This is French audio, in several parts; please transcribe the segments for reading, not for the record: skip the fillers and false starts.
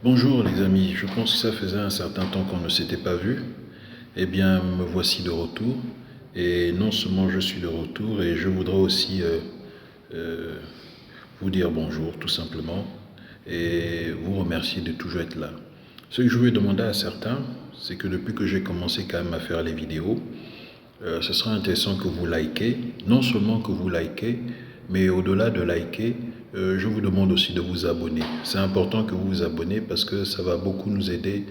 Bonjour les amis, je pense que ça faisait un certain temps qu'on ne s'était pas vu. Eh bien, me voici de retour. Et non seulement je suis de retour, et je voudrais aussi euh, vous dire bonjour tout simplement et vous remercier de toujours être là. Ce que je voulais demander à certains, c'est que depuis que j'ai commencé quand même à faire les vidéos, ce sera intéressant que vous likez, non seulement que vous likez, mais au-delà de liker, je vous demande aussi de vous abonner. C'est important que vous vous abonnez parce que ça va beaucoup nous aider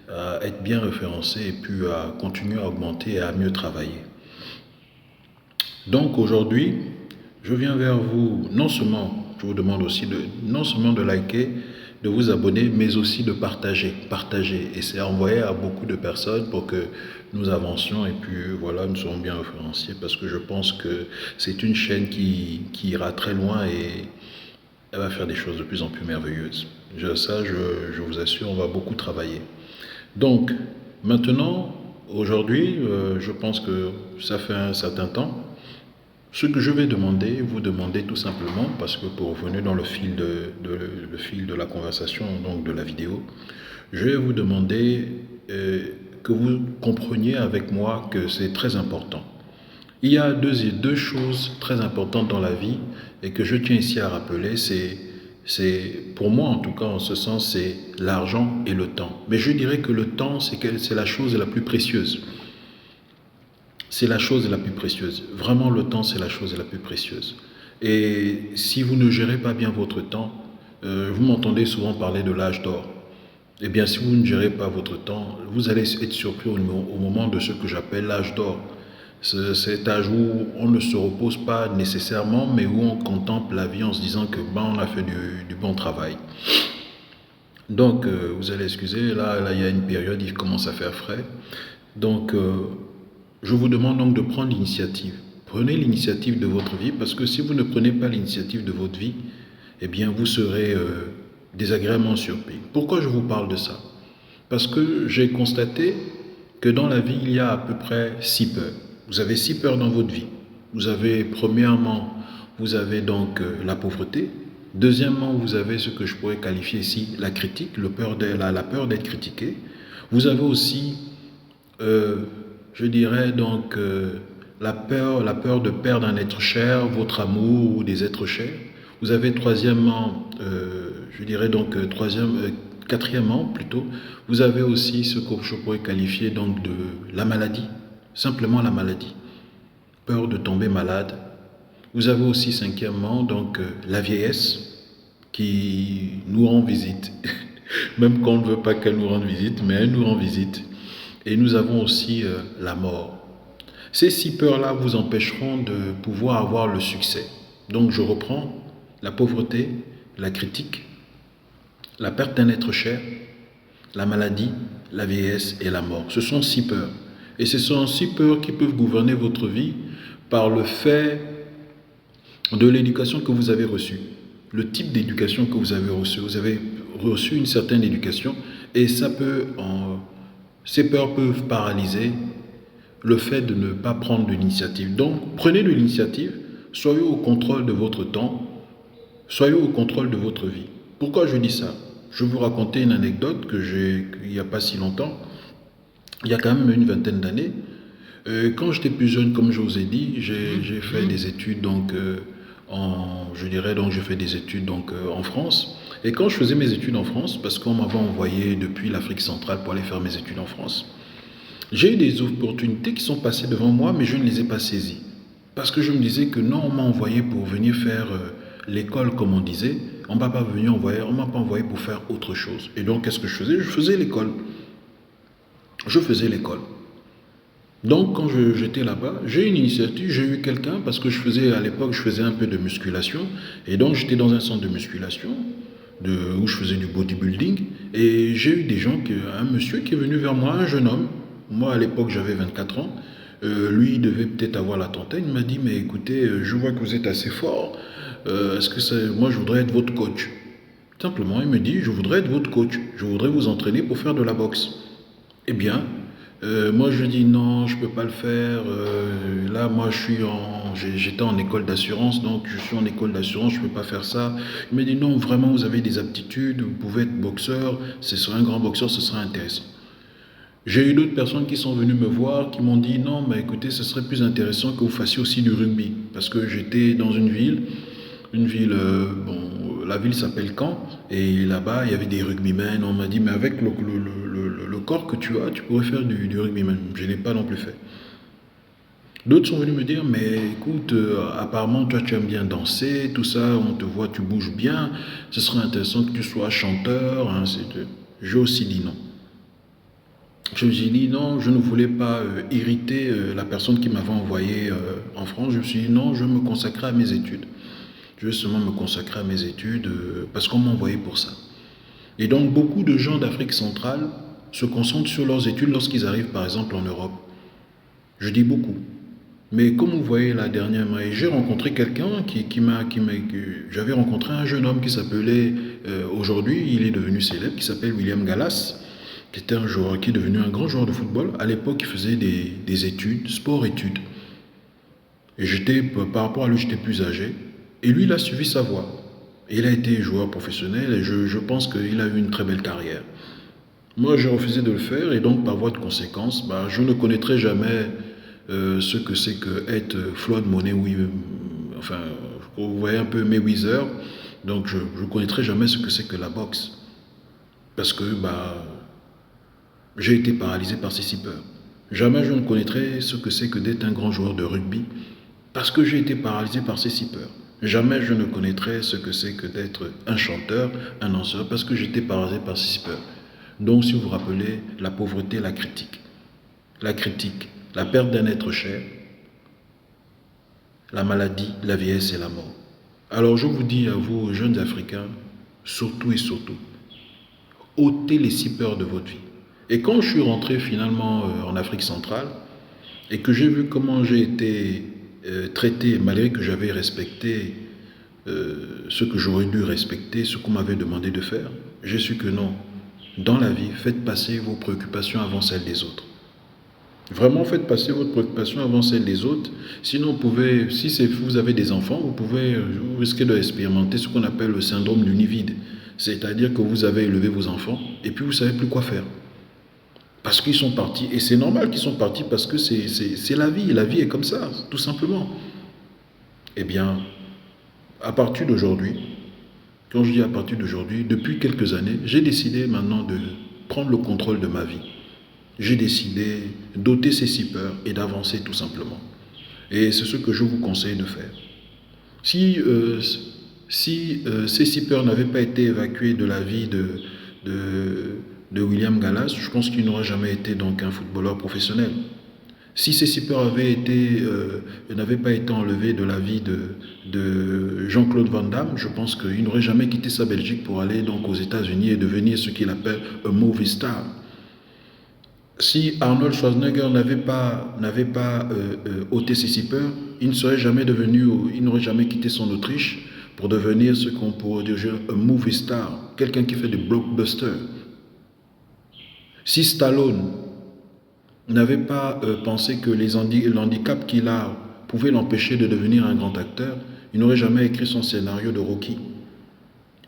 à être bien référencés et puis à continuer à augmenter et à mieux travailler. Donc aujourd'hui, je viens vers vous, non seulement, je vous demande aussi non seulement de liker, de vous abonner, mais aussi de partager. Partager. Et c'est envoyer à beaucoup de personnes pour que nous avancions et puis voilà, nous serons bien référenciés parce que je pense que c'est une chaîne qui ira très loin et elle va faire des choses de plus en plus merveilleuses. Je vous assure, on va beaucoup travailler. Donc, maintenant, aujourd'hui, je pense que ça fait un certain temps. Ce que je vais demander, vous demander tout simplement, parce que pour revenir dans le fil de la conversation, donc de la vidéo, je vais vous demander que vous compreniez avec moi que c'est très important. Il y a deux choses très importantes dans la vie et que je tiens ici à rappeler, pour moi en tout cas en ce sens, c'est l'argent et le temps. Mais je dirais que le temps, c'est la chose la plus précieuse. C'est la chose la plus précieuse. Vraiment, le temps, c'est la chose la plus précieuse. Et si vous ne gérez pas bien votre temps, vous m'entendez souvent parler de l'âge d'or. Eh bien, si vous ne gérez pas votre temps, vous allez être surpris au moment de ce que j'appelle l'âge d'or. Cet âge où on ne se repose pas nécessairement, mais où on contemple la vie en se disant que on a fait du bon travail. Donc, vous allez excuser, là, il y a une période, il commence à faire frais. Donc, je vous demande donc de prendre l'initiative. Prenez l'initiative de votre vie parce que si vous ne prenez pas l'initiative de votre vie, eh bien, vous serez désagréablement surpris. Pourquoi je vous parle de ça? Parce que j'ai constaté que dans la vie, il y a à peu près 6 peurs. Vous avez 6 peurs dans votre vie. Vous avez, premièrement, vous avez donc la pauvreté. Deuxièmement, vous avez ce que je pourrais qualifier ici la critique, la peur d'être critiqué. Vous avez aussi, je dirais donc, la peur de perdre un être cher, votre amour ou des êtres chers. Vous avez troisièmement, je dirais donc, quatrièmement plutôt, vous avez aussi ce que je pourrais qualifier donc de la maladie, simplement la maladie, peur de tomber malade. Vous avez aussi cinquièmement donc la vieillesse qui nous rend visite, même quand on ne veut pas qu'elle nous rende visite, mais elle nous rend visite. Et nous avons aussi la mort. Ces 6 peurs-là vous empêcheront de pouvoir avoir le succès. Donc je reprends la pauvreté, la critique, la perte d'un être cher, la maladie, la vieillesse et la mort. Ce sont 6 peurs. Et ce sont 6 peurs qui peuvent gouverner votre vie par le fait de l'éducation que vous avez reçue, le type d'éducation que vous avez reçu. Vous avez reçu une certaine éducation et ces peurs peuvent paralyser le fait de ne pas prendre de l'initiative. Donc, prenez de l'initiative, soyez au contrôle de votre temps, soyez au contrôle de votre vie. Pourquoi je dis ça? Je vais vous raconter une anecdote que j'ai il n'y a pas si longtemps, il y a quand même une vingtaine d'années. Quand j'étais plus jeune, comme je vous ai dit, j'ai fait des études donc je dirais donc j'ai fait des études donc en France. Et quand je faisais mes études en France, parce qu'on m'avait envoyé depuis l'Afrique centrale pour aller faire mes études en France, j'ai eu des opportunités qui sont passées devant moi, mais je ne les ai pas saisies. Parce que je me disais que non, on m'a envoyé pour venir faire l'école, comme on disait. On ne m'a pas on m'a pas envoyé pour faire autre chose. Et donc, qu'est-ce que je faisais? Je faisais l'école. Je faisais l'école. Donc, quand j'étais là-bas, j'ai eu une initiative, j'ai eu quelqu'un, parce que à l'époque, je faisais un peu de musculation. Et donc, j'étais dans un centre de musculation où je faisais du bodybuilding. Et j'ai eu un monsieur qui est venu vers moi, un jeune homme. Moi, à l'époque, j'avais 24 ans. Lui, il devait peut-être avoir la trentaine. Il m'a dit, mais écoutez, je vois que vous êtes assez fort. Moi, je voudrais être votre coach. Simplement, il me dit, je voudrais être votre coach. Je voudrais vous entraîner pour faire de la boxe. Eh bien, Moi, je dis non, je peux pas le faire. Là, moi, j'étais en école d'assurance, donc je suis en école d'assurance, je peux pas faire ça. Il m'a dit non, vraiment, vous avez des aptitudes, vous pouvez être boxeur, ce serait un grand boxeur, ce serait intéressant. J'ai eu d'autres personnes qui sont venues me voir, qui m'ont dit non, mais écoutez, ce serait plus intéressant que vous fassiez aussi du rugby. Parce que j'étais dans une ville, bon, la ville s'appelle Caen, et là-bas, il y avait des rugbymen. On m'a dit, mais avec le corps que tu as, tu pourrais faire du rugbyman. Je n'ai pas non plus fait. D'autres sont venus me dire, mais écoute, apparemment, toi, tu aimes bien danser, tout ça, on te voit, tu bouges bien, ce serait intéressant que tu sois chanteur. Hein, j'ai aussi dit non. Je me suis dit non, je ne voulais pas irriter la personne qui m'avait envoyé en France. Je me suis dit non, je vais me consacrer à mes études. Je vais seulement me consacrer à mes études parce qu'on m'a envoyé pour ça. Et donc beaucoup de gens d'Afrique centrale se concentrent sur leurs études lorsqu'ils arrivent par exemple en Europe. Je dis beaucoup. Mais comme vous voyez la dernière fois, j'ai rencontré quelqu'un j'avais rencontré un jeune homme qui s'appelait, aujourd'hui il est devenu célèbre, qui s'appelle William Gallas, qui était un joueur, qui est devenu un grand joueur de football. À l'époque, il faisait des études, sport-études. Et par rapport à lui, j'étais plus âgé. Et lui, il a suivi sa voie. Et il a été joueur professionnel et je pense qu'il a eu une très belle carrière. Moi, j'ai refusé de le faire et donc, par voie de conséquence, bah, je ne connaîtrai jamais ce que c'est que être Floyd Money, oui, enfin, vous voyez un peu Mayweather. Donc, je ne connaîtrai jamais ce que c'est que la boxe. Parce que, bah, j'ai été paralysé par ces 6 peurs. Jamais je ne connaîtrai ce que c'est que d'être un grand joueur de rugby parce que j'ai été paralysé par ces 6 peurs. Jamais je ne connaîtrai ce que c'est que d'être un chanteur, un danseur parce que j'étais paralysé par ces 6 peurs. Donc si vous vous rappelez, la pauvreté, la critique, la perte d'un être cher, la maladie, la vieillesse et la mort. Alors je vous dis à vous, jeunes Africains, surtout et surtout, ôtez les 6 peurs de votre vie. Et quand je suis rentré finalement en Afrique centrale et que j'ai vu comment j'ai été traité, malgré que j'avais respecté ce que j'aurais dû respecter, ce qu'on m'avait demandé de faire, j'ai su que non. Dans la vie, faites passer vos préoccupations avant celles des autres. Vraiment, faites passer votre préoccupation avant celle des autres. Sinon, si vous avez des enfants, vous risquez d'expérimenter ce qu'on appelle le syndrome du nid vide. C'est-à-dire que vous avez élevé vos enfants et puis vous ne savez plus quoi faire. Parce qu'ils sont partis. Et c'est normal qu'ils sont partis parce que c'est la vie. La vie est comme ça, tout simplement. Eh bien, à partir d'aujourd'hui, quand je dis à partir d'aujourd'hui, depuis quelques années, j'ai décidé maintenant de prendre le contrôle de ma vie. J'ai décidé d'ôter ces 6 peurs et d'avancer tout simplement. Et c'est ce que je vous conseille de faire. Si ces 6 peurs n'avaient pas été évacuées de la vie de William Gallas, je pense qu'il n'aurait jamais été donc un footballeur professionnel. Si ces 6 peurs n'avaient pas été enlevées de la vie de Jean-Claude Van Damme, je pense qu'il n'aurait jamais quitté sa Belgique pour aller donc aux États-Unis et devenir ce qu'il appelle un movie star. Si Arnold Schwarzenegger n'avait pas ôté ses 6 peurs, il n'aurait jamais quitté son Autriche pour devenir ce qu'on pourrait dire un movie star, quelqu'un qui fait des blockbusters. Si Stallone n'avait pas pensé que l'handicap qu'il a pouvait l'empêcher de devenir un grand acteur, il n'aurait jamais écrit son scénario de Rocky.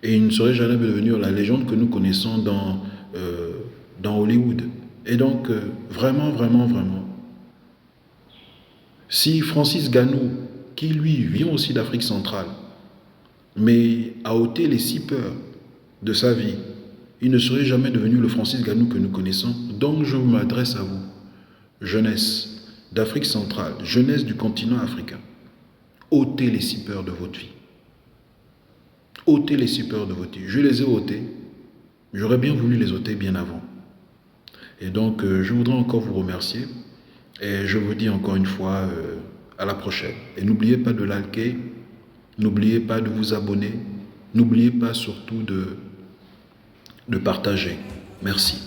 Et il ne serait jamais devenu la légende que nous connaissons dans Hollywood. Et donc, vraiment, vraiment, vraiment, si Francis Ngannou, qui lui vient aussi d'Afrique centrale, mais a ôté les 6 peurs de sa vie, il ne serait jamais devenu le Francis Ngannou que nous connaissons. Donc, je m'adresse à vous, jeunesse d'Afrique centrale, jeunesse du continent africain. Ôtez les 6 peurs de votre vie. Ôtez les 6 peurs de votre vie. Je les ai ôtées. J'aurais bien voulu les ôter bien avant. Et donc, je voudrais encore vous remercier. Et je vous dis encore une fois à la prochaine. Et n'oubliez pas de liker, n'oubliez pas de vous abonner, n'oubliez pas surtout de partager. Merci.